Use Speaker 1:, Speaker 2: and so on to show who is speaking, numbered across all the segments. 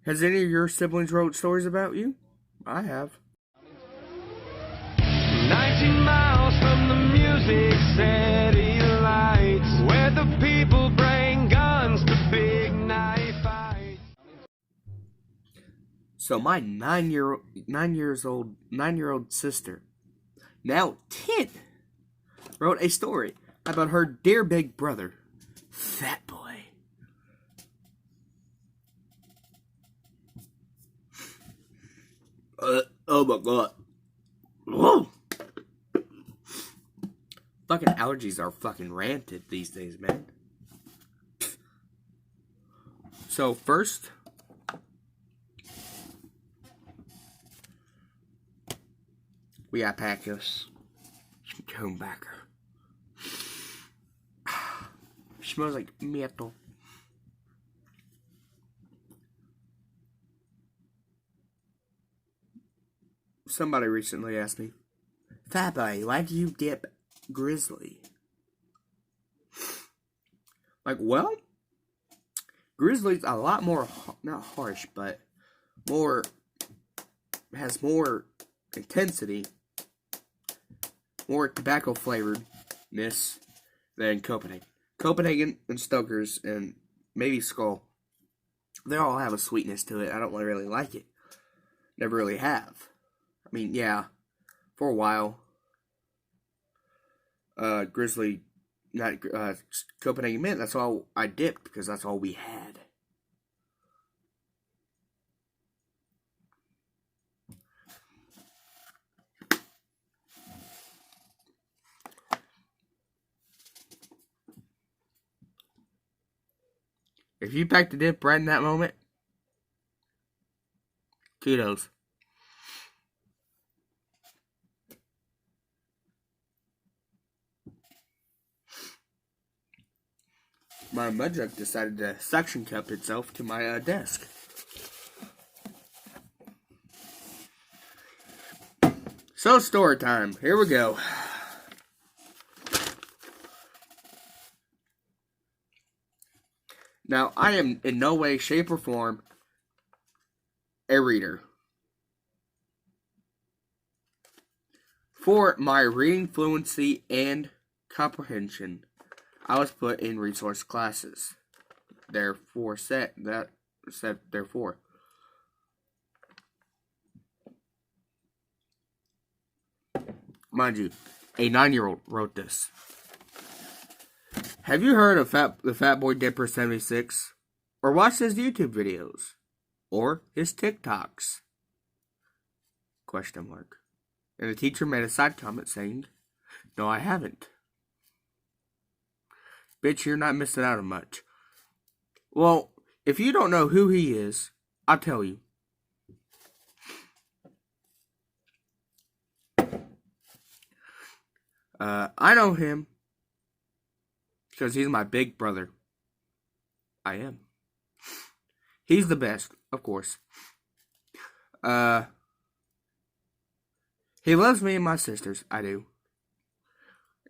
Speaker 1: Has any of your siblings wrote stories about you? I have.
Speaker 2: 19 miles from the Music City lights, where the people bring guns to big knife fights.
Speaker 1: So my 9-year-old sister, now 10, wrote a story about her dear big brother, Fatboy. Oh my god. Whoa. Fucking allergies are fucking rampant these days, man. So first, we got pack us some tobacco. Smells like metal. Somebody recently asked me, Fatboy, why do you dip grizzly? Like, well, grizzly's a lot more, not harsh, but has more intensity, more tobacco flavoredness than Copenhagen. Copenhagen and Stoker's and maybe Skull, they all have a sweetness to it. I don't really like it. Never really have. I mean, yeah, for a while, Grizzly, not Copenhagen Mint, that's all I dipped because that's all we had. If you packed a dip right in that moment, kudos. My mud jug decided to suction cup itself to my desk. So, story time. Here we go. Now, I am in no way, shape, or form a reader. For my reading fluency and comprehension, I was put in resource classes. Therefore, therefore. Mind you, a 9-year-old wrote this. Have you heard of the Fatboy Dipper 76? Or watched his YouTube videos? Or his TikToks? Question mark. And the teacher made a side comment saying, no, I haven't. Bitch, you're not missing out on much. Well, if you don't know who he is, I'll tell you. I know him because he's my big brother. I am. He's the best, of course. He loves me and my sisters. I do.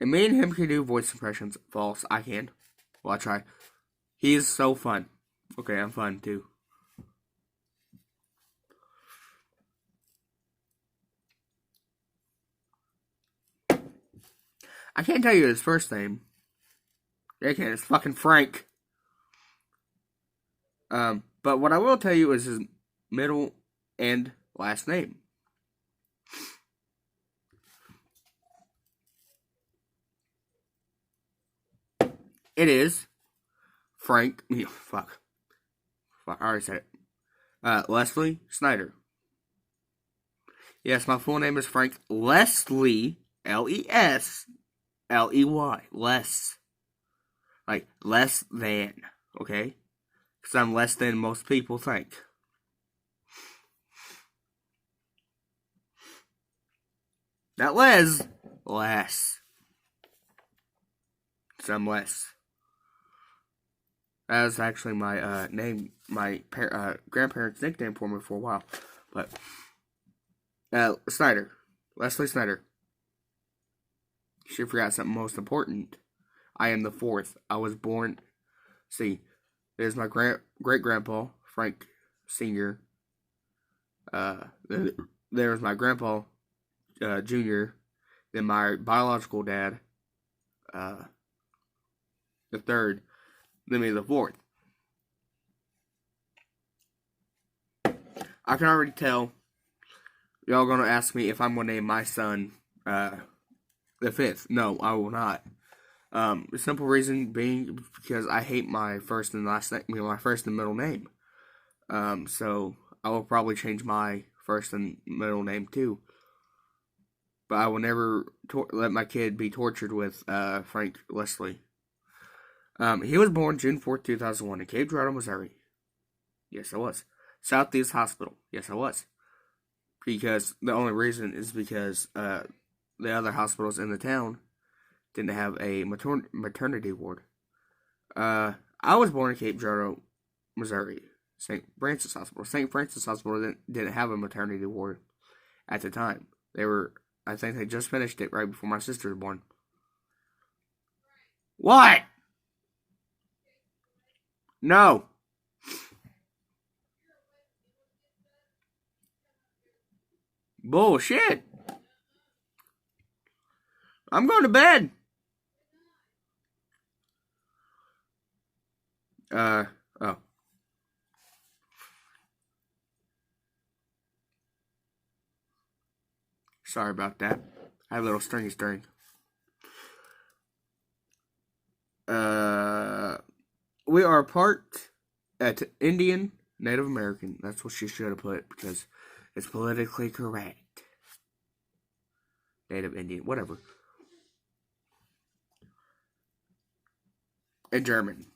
Speaker 1: And me and him can do voice impressions. False. I can. Well, I try. He is so fun. Okay, I'm fun too. I can't tell you his first name. I can't. It's fucking Frank. But what I will tell you is his middle and last name. It is Frank. Fuck. I already said it. Leslie Snyder. Yes, my full name is Frank Leslie. Lesley. Less. Like, less than. Okay? Because I'm less than most people think. Not less. Less. Because I'm less. That was actually my name, my grandparents' nickname for me for a while. But, Snyder. Leslie Snyder. She forgot something most important. I am the fourth. I was born. See, there's my great grandpa, Frank Sr. There was my grandpa, Jr., then my biological dad, the third, then me, the fourth. I can already tell y'all gonna ask me if I'm gonna name my son the fifth. No, I will not. The simple reason being because I hate my first and last name, my first and middle name. So I will probably change my first and middle name too. But I will never let my kid be tortured with Frank Leslie. He was born June 4th, 2001 in Cape Girardeau, Missouri. Yes, I was. Southeast Hospital. Yes, I was. Because the only reason is because the other hospitals in the town didn't have a maternity ward. I was born in Cape Girardeau, Missouri. St. Francis Hospital. St. Francis Hospital didn't have a maternity ward at the time. I think they just finished it right before my sister was born. What? No. Bullshit. I'm going to bed. Oh. Sorry about that. I had a little stringy string. We are part Indian, Native American. That's what she should have put because it's politically correct. Native Indian, whatever. And German.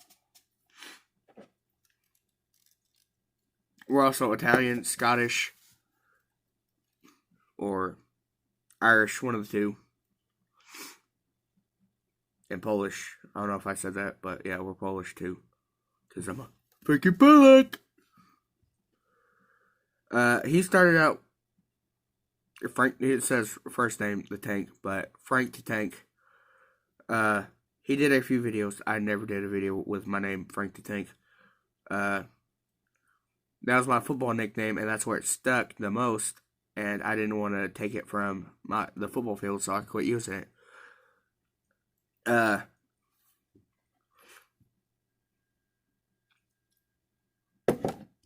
Speaker 1: We're also Italian, Scottish, or Irish, one of the two. And Polish. I don't know if I said that, but yeah, we're Polish too. Because I'm a freaking Polak. He started out, Frank, it says first name, the Tank, but Frank the Tank. He did a few videos. I never did a video with my name, Frank the Tank. That was my football nickname, and that's where it stuck the most. And I didn't want to take it from the football field, so I quit using it.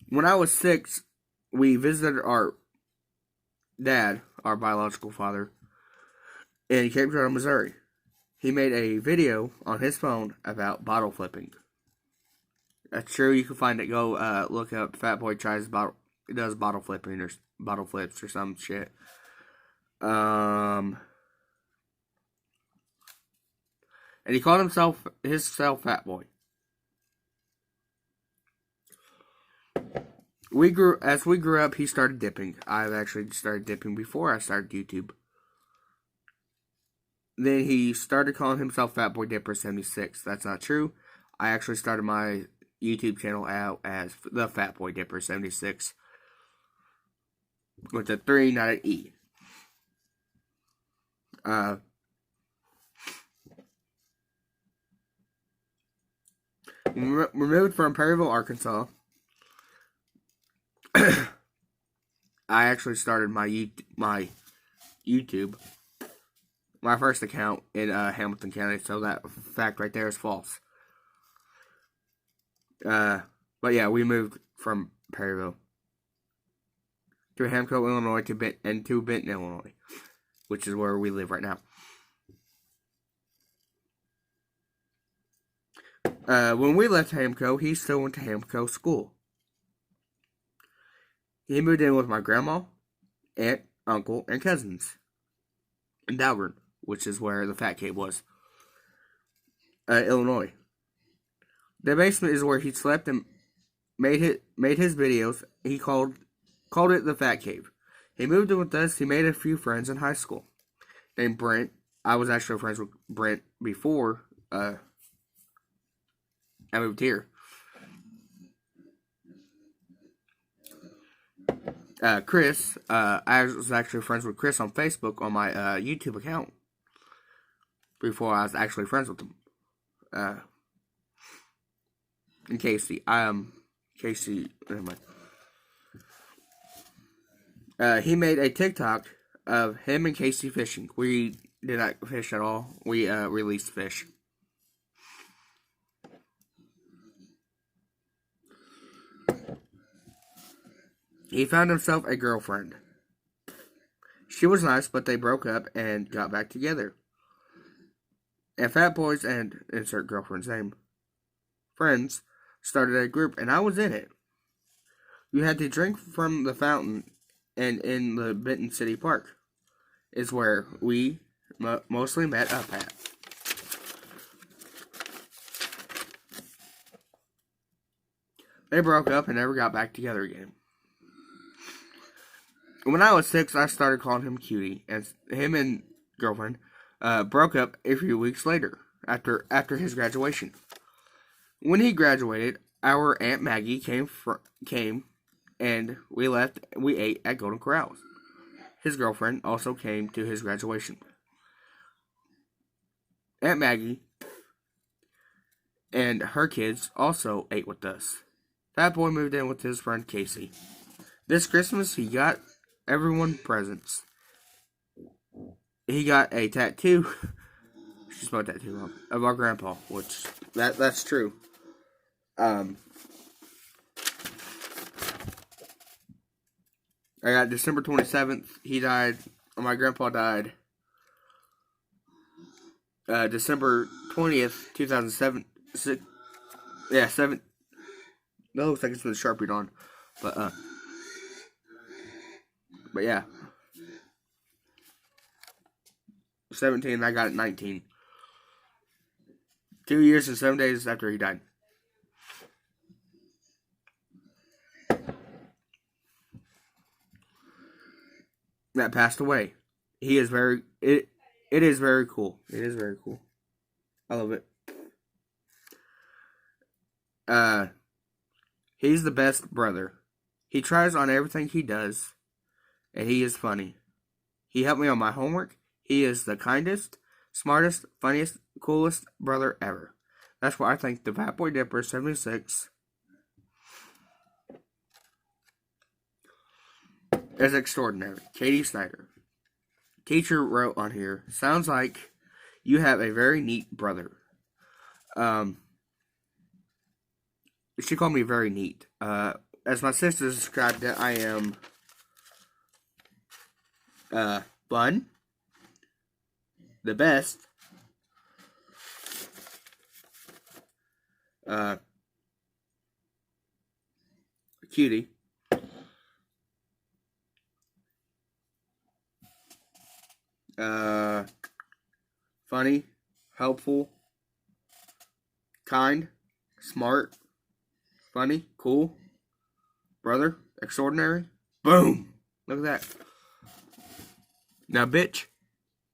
Speaker 1: When I was 6, we visited our dad, our biological father, in Cape Girardeau, Missouri. He made a video on his phone about bottle flipping. That's true. You can find it. Go look up Fatboy does bottle flipping or bottle flips or some shit. And he called himself Fatboy. As we grew up, he started dipping. I've actually started dipping before I started YouTube. Then he started calling himself Fatboy Dipper 76. That's not true. I actually started my YouTube channel out as the Fatboy Dipper 76 with a 3, not an E. Removed from Perryville, Arkansas. I actually started my YouTube, my first account in Hamilton County, so that fact right there is false. But yeah, we moved from Perryville to Hamco, Illinois, to Benton, Illinois, which is where we live right now. When we left Hamco, he still went to Hamco school. He moved in with my grandma, aunt, uncle, and cousins in Dalgern, which is where the Fat Cave was, Illinois. The basement is where he slept and made his videos. He called it the Fat Cave. He moved in with us. He made a few friends in high school named Brent. I was actually friends with Brent before I moved here. Chris, I was actually friends with Chris on Facebook on my YouTube account before I was actually friends with him. And Casey, Casey, never mind. He made a TikTok of him and Casey fishing. We did not fish at all. We released fish. He found himself a girlfriend. She was nice, but they broke up and got back together. And Fatboys and insert girlfriend's name friends started a group, and I was in it. You had to drink from the fountain, and in the Benton City Park is where we mostly met up at. They broke up and never got back together again. When I was 6, I started calling him Cutie, and him and girlfriend broke up a few weeks later after his graduation. When he graduated, our Aunt Maggie came, and we left. We ate at Golden Corrals. His girlfriend also came to his graduation. Aunt Maggie and her kids also ate with us. Fatboy moved in with his friend Casey. This Christmas, he got everyone presents. He got a tattoo. She spelled tattoo wrong. Of our grandpa, which that's true. I got December 27th. He died. My grandpa died. December 20th, 2007. Yeah, 7. That looks like it's with a Sharpie on. But yeah. 17, I got it 19. 2 years and 7 days after he died. That passed away. He is very it is very cool. It is very cool. I love it. He's the best brother. He tries on everything he does, and he is funny. He helped me on my homework. He is the kindest, smartest, funniest, coolest brother ever. That's why I think the Fatboy Dipper 76 is extraordinary. Katie Snyder. Teacher wrote on here, sounds like you have a very neat brother. She called me very neat. As my sister described it, I am fun, the best, cutie, funny, helpful, kind, smart, funny, cool, brother, extraordinary. Boom! Look at that. Now, bitch,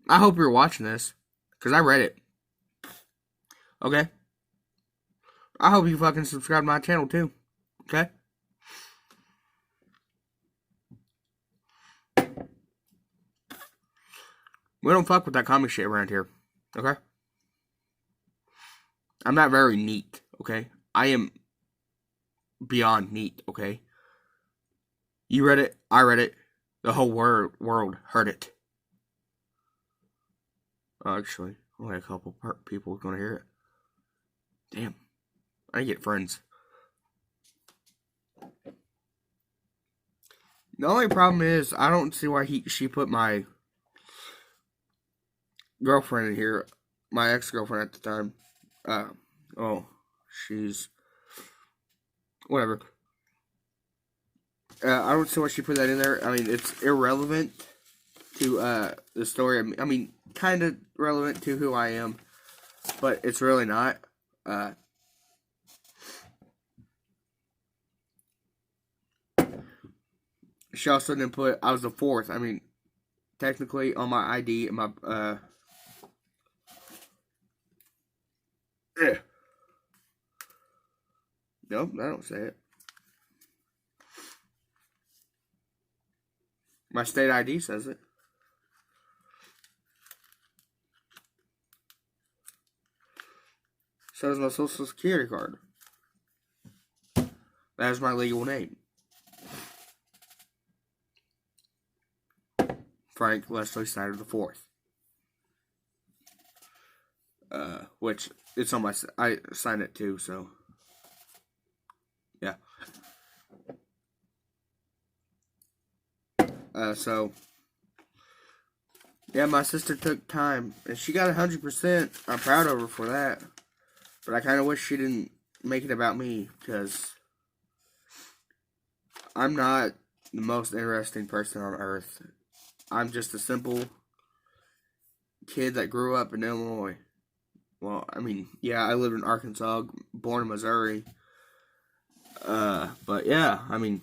Speaker 1: I hope you're watching this, because I read it. Okay? I hope you fucking subscribe to my channel, too. Okay? We don't fuck with that comic shit around here. Okay? I'm not very neat. Okay? I am beyond neat. Okay? You read it. I read it. The whole world heard it. Actually, only a couple people are going to hear it. Damn. I get friends. The only problem is, I don't see why she put my girlfriend in here. My ex-girlfriend at the time. She's... whatever. I don't see why she put that in there. I mean, it's irrelevant to the story. I mean, kind of relevant to who I am, but it's really not. She also didn't put I was the 4th. I mean, technically on my ID and my nope, I don't say it. My state ID says it. So does my social security card. That is my legal name. Frank Leslie Snyder the Fourth. Which it's on I signed it too, so yeah. So yeah, my sister took time and she got 100%. I'm proud of her for that, but I kind of wish she didn't make it about me because I'm not the most interesting person on earth. I'm just a simple kid that grew up in Illinois. Well, I mean, yeah, I lived in Arkansas, born in Missouri. But yeah, I mean,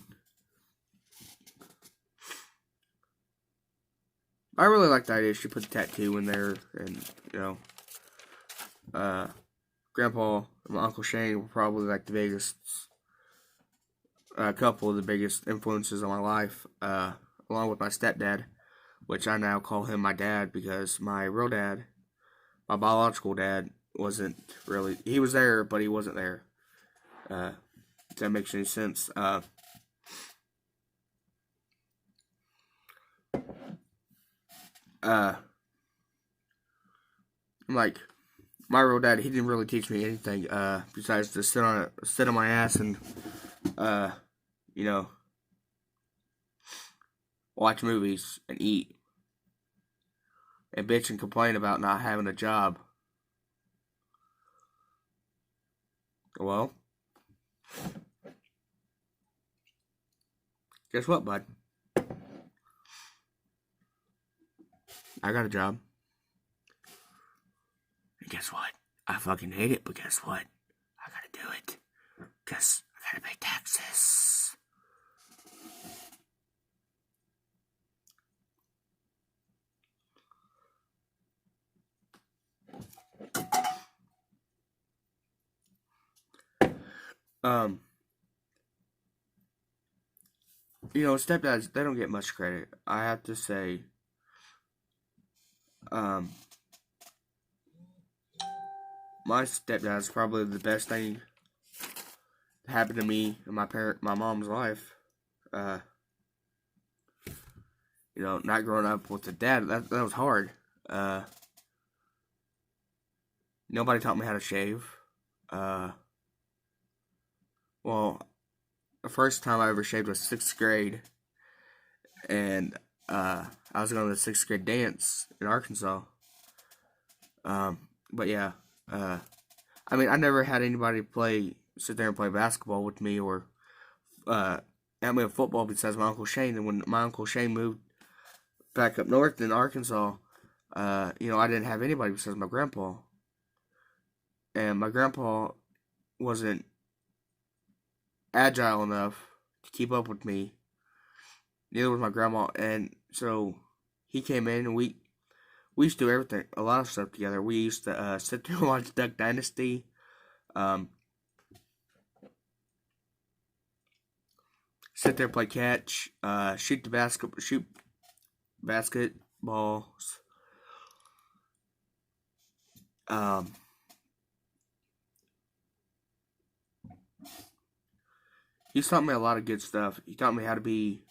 Speaker 1: I really like the idea she put the tattoo in there, and Grandpa and my Uncle Shane were probably like the biggest, a couple of the biggest influences on my life, along with my stepdad, which I now call him my dad because my real dad, my biological dad, wasn't really, he was there, but he wasn't there. If that makes any sense. Like, my real dad, he didn't really teach me anything, besides to sit on my ass and, watch movies and eat. And bitch and complain about not having a job. Well, guess what, bud? I got a job. And guess what? I fucking hate it, but guess what? I gotta do it. Because I gotta pay taxes. Stepdads, they don't get much credit. I have to say, my stepdad's probably the best thing that happened to me in my mom's life. Not growing up with a dad, that was hard. Nobody taught me how to shave. The first time I ever shaved was 6th grade, and I was going to the 6th grade dance in Arkansas. But yeah, I mean, I never had anybody sit there and play basketball with me or at me football besides my Uncle Shane. And when my Uncle Shane moved back up north in Arkansas, I didn't have anybody besides my grandpa. And my grandpa wasn't agile enough to keep up with me. Neither was my grandma. And so he came in and we used to do everything, a lot of stuff together. We used to sit there and watch Duck Dynasty. Sit there, play catch, shoot basketballs. He's taught me a lot of good stuff. He taught me how to be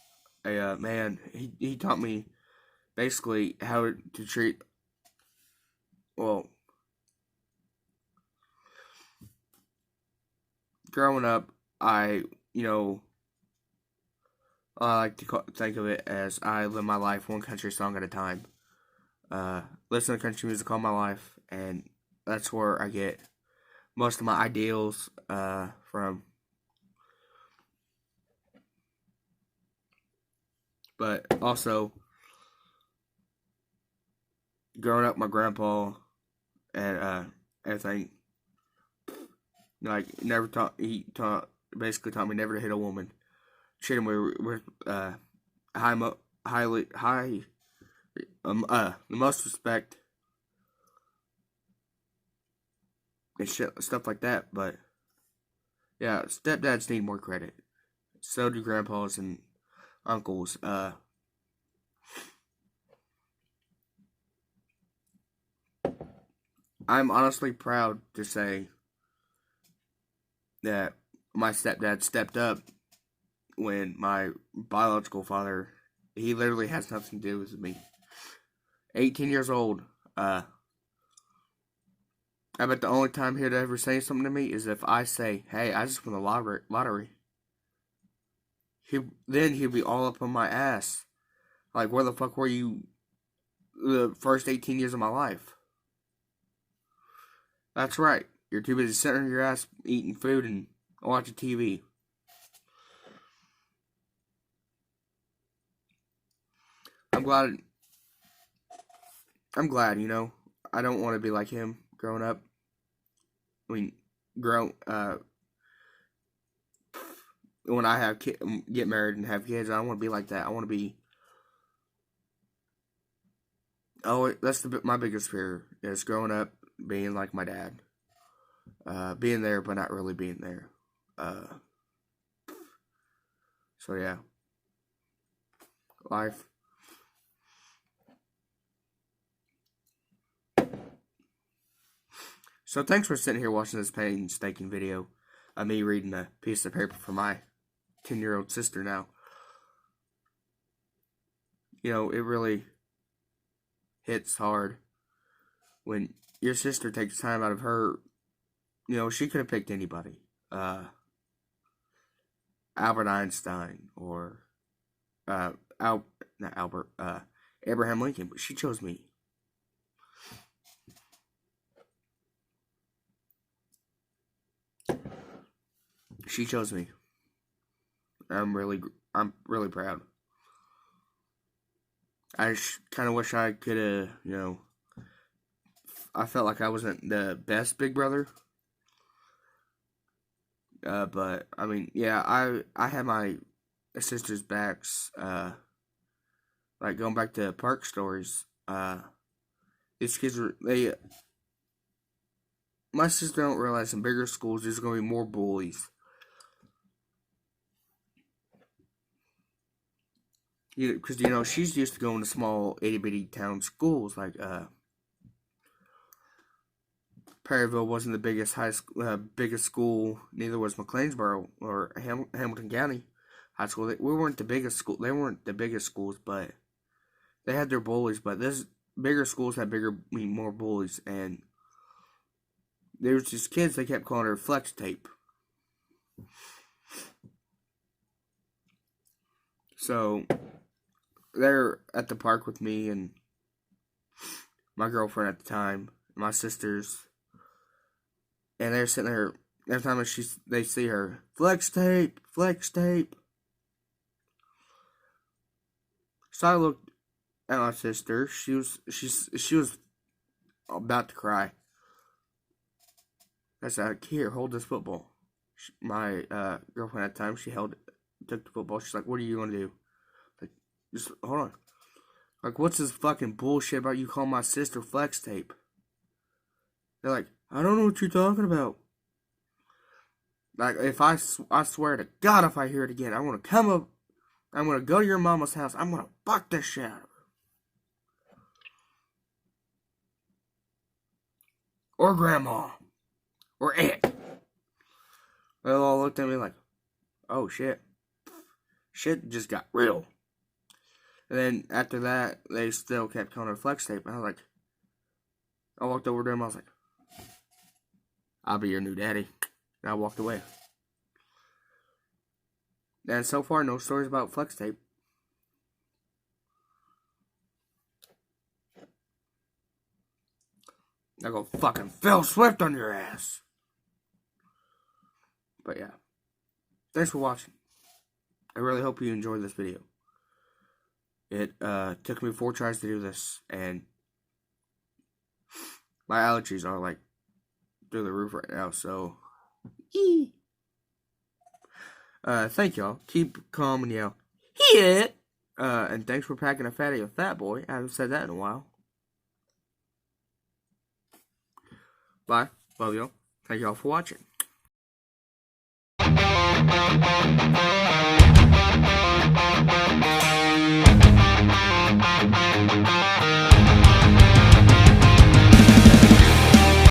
Speaker 1: a man. He taught me basically how to treat. Well, growing up, I like to think of it as I live my life one country song at a time. Listen to country music all my life, and that's where I get most of my ideals from. But also, growing up, my grandpa and everything, basically taught me never to hit a woman. Treat him with the most respect and stuff like that. But yeah, stepdads need more credit. So do grandpas and uncles. I'm honestly proud to say that my stepdad stepped up when my biological father, he literally has nothing to do with me. 18 years old. I bet the only time he'd ever say something to me is if I say, "Hey, I just won the lottery." Then he'd be all up on my ass. Like, where the fuck were you the first 18 years of my life? That's right. You're too busy sitting on your ass eating food and watching TV. I'm glad, you know. I don't want to be like him growing up. I mean, when I get married and have kids, I don't want to be like that. I want to be. Oh, that's my biggest fear is growing up being like my dad, being there but not really being there. So yeah, life. So thanks for sitting here watching this painstaking video of me reading a piece of paper for my 10-year-old sister now. You know, it really hits hard when your sister takes time out of her. You know, she could have picked anybody. Albert Einstein or not Albert, Abraham Lincoln, but she chose me. She chose me. I'm really proud. I kind of wish I could have, you know, I felt like I wasn't the best big brother. But, I mean, yeah, I had my sister's backs, like going back to park stories, these kids my sister don't realize in bigger schools there's going to be more bullies. Because, you know, she's used to going to small itty-bitty town schools, like, Perryville wasn't the biggest school, neither was McLeansboro or Hamilton County High School. We weren't the biggest school, they weren't the biggest schools, but they had their bullies, but this bigger schools had more bullies, and there was these kids, they kept calling her flex tape. So they're at the park with me and my girlfriend at the time, my sisters, and they're sitting there every time they see her, flex tape, flex tape. So I looked at my sister. She was about to cry. I said, "Here, hold this football." My girlfriend at the time, took the football. She's like, "What are you gonna do?" Like, just hold on. Like, what's this fucking bullshit about you calling my sister flex tape? They're like, "I don't know what you're talking about." Like, if I swear to God, if I hear it again, I'm gonna come up. I'm gonna go to your mama's house. I'm gonna fuck this shit out of her. Or grandma. Or aunt. They all looked at me like, "Oh shit. Shit just got real." And then after that, they still kept calling her flex tape. And I walked over to him. I was like, "I'll be your new daddy." And I walked away. And so far, no stories about flex tape. I go fucking Phil Swift on your ass. But yeah. Thanks for watching. I really hope you enjoyed this video. It took me 4 tries to do this, and my allergies are like through the roof right now, so thank y'all. Keep calm and yell hit. And thanks for packing a fatty of Fatboy. I haven't said that in a while. Bye. Love y'all. Thank y'all for watching.